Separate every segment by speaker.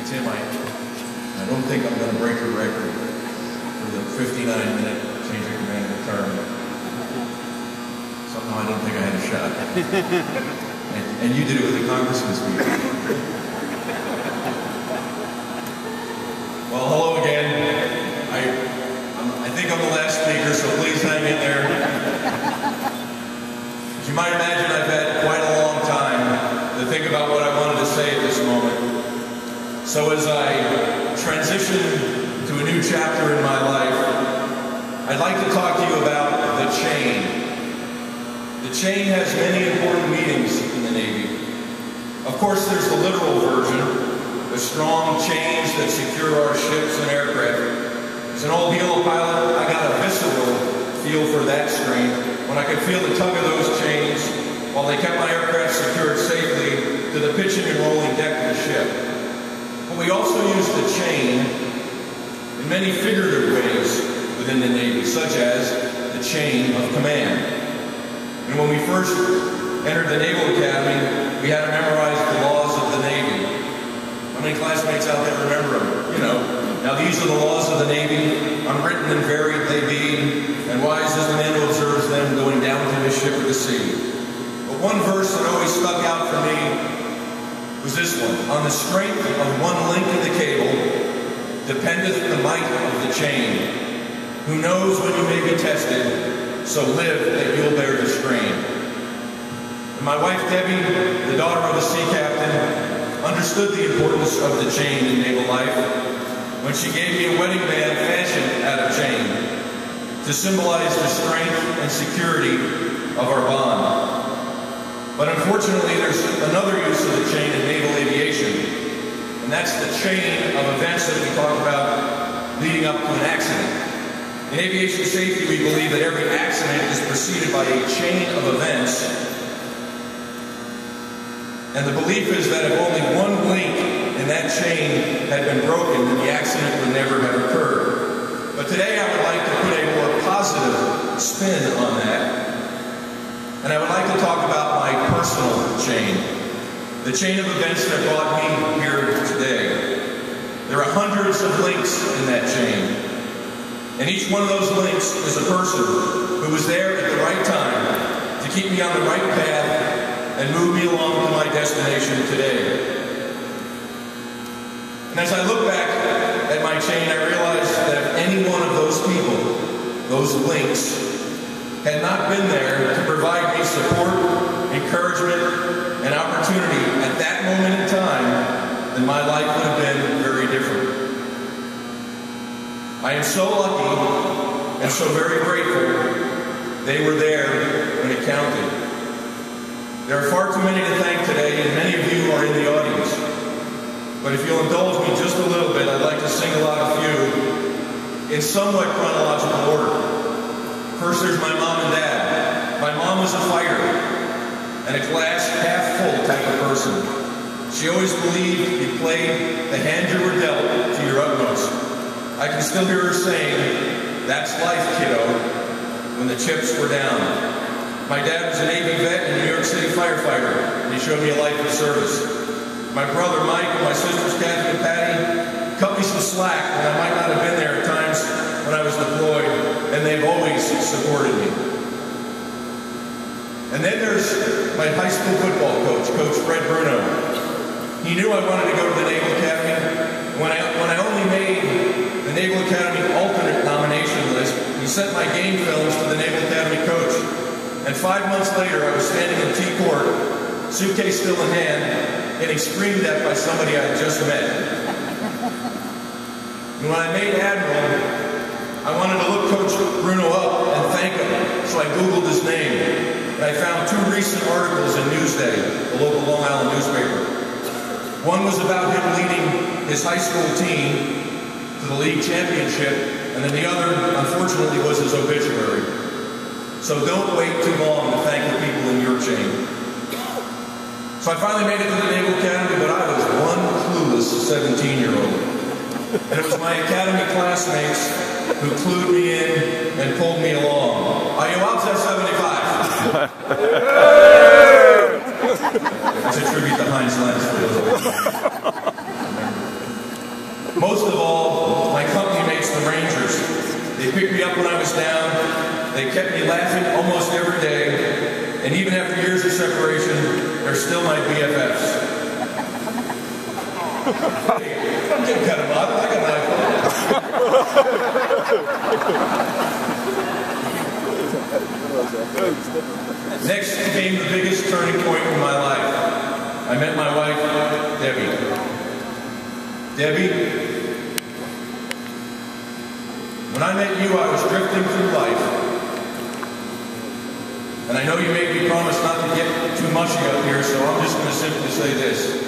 Speaker 1: Tim, I don't think I'm going to break a record for the 59-minute change of command term. Somehow I don't think I had a shot. and you did it with the congressman's speech. Well, hello again. I think I'm the last speaker, so please hang in there. As you might imagine, I've had quite a long time to think about what I wanted to say at this moment. So as I transition to a new chapter in my life, I'd like to talk to you about the chain. The chain has many important meanings in the Navy. Of course, there's the literal version, the strong chains that secure our ships and aircraft. As an old Hilo pilot, I got a visceral feel for that strength when I could feel the tug of those chains while they kept my aircraft secured safely to the pitching and rolling deck of the ship. But we also use the chain in many figurative ways within the Navy, such as the chain of command. And when we first entered the Naval Academy, we had to memorize the laws of the Navy. How many classmates out there remember them? You know. Now these are the laws of the Navy, unwritten and varied they be, and wise is the man who observes them going down to his ship of the sea. But one verse that always stuck out for me was this one. On the strength of one link in the cable dependeth the might of the chain. Who knows when you may be tested, so live that you'll bear the strain. And my wife Debbie, the daughter of a sea captain, understood the importance of the chain in naval life when she gave me a wedding band fashioned out of chain to symbolize the strength and security of our bond. But unfortunately, there's another use of the chain in naval aviation, and that's the chain of events that we talk about leading up to an accident. In aviation safety, we believe that every accident is preceded by a chain of events, and the belief is that if only one link in that chain had been broken, then the accident would never have occurred. But today I would like to put a more positive spin on that, and I would like to talk about my personal chain, the chain of events that brought me here today. There are hundreds of links in that chain. And each one of those links is a person who was there at the right time to keep me on the right path and move me along to my destination today. And as I look back at my chain, I realize that if any one of those people, those links, had not been there to provide me support, encouragement, and opportunity at that moment in time, then my life would have been very different. I am so lucky and so very grateful they were there when it counted. There are far too many to thank today, and many of you are in the audience. But if you'll indulge me just a little bit, I'd like to single out a few in somewhat chronological order. First, there's my mom and dad. My mom was a fighter and a glass half full type of person. She always believed you played the hand you were dealt to your utmost. I can still hear her saying, "That's life, kiddo," when the chips were down. My dad was a Navy vet and a New York City firefighter, and he showed me a life of service. My brother Mike and my sisters Kathy and Patty cut me some slack when I might not have been there at times when I was deployed, and they've always supported me. And then there's my high school football coach, Coach Fred Bruno. He knew I wanted to go to the Naval Academy. When I only made the Naval Academy alternate nomination list, he sent my game films to the Naval Academy coach. And 5 months later, I was standing in T-Court, suitcase still in hand, getting screamed at by somebody I had just met. And when I made Admiral, I wanted to look Coach Bruno up and thank him, so I Googled his name. And I found 2 recent articles in Newsday, the local Long Island newspaper. One was about him leading his high school team to the league championship, and then the other, unfortunately, was his obituary. So don't wait too long to thank the people in your chain. So I finally made it to the Naval Academy, but I was one clueless 17-year-old. And it was my academy classmates who clued me in and pulled me along. Are you up to 75? It's a tribute to Heinz Lenz for those of you. Most of all, my company mates, the Rangers. They picked me up when I was down. They kept me laughing almost every day. And even after years of separation, they're still my BFFs. Hey, I'm getting kind of bothered. I got an iPhone. Next came the biggest turning point in my life. I met my wife, Debbie. Debbie, when I met you, I was drifting through life. And I know you made me promise not to get too mushy up here, so I'm just going to simply say this.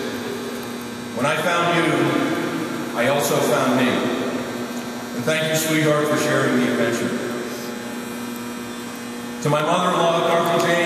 Speaker 1: When I found you, I also found me. And thank you, sweetheart, for sharing the adventure. To my mother-in-law, Dr. Jane,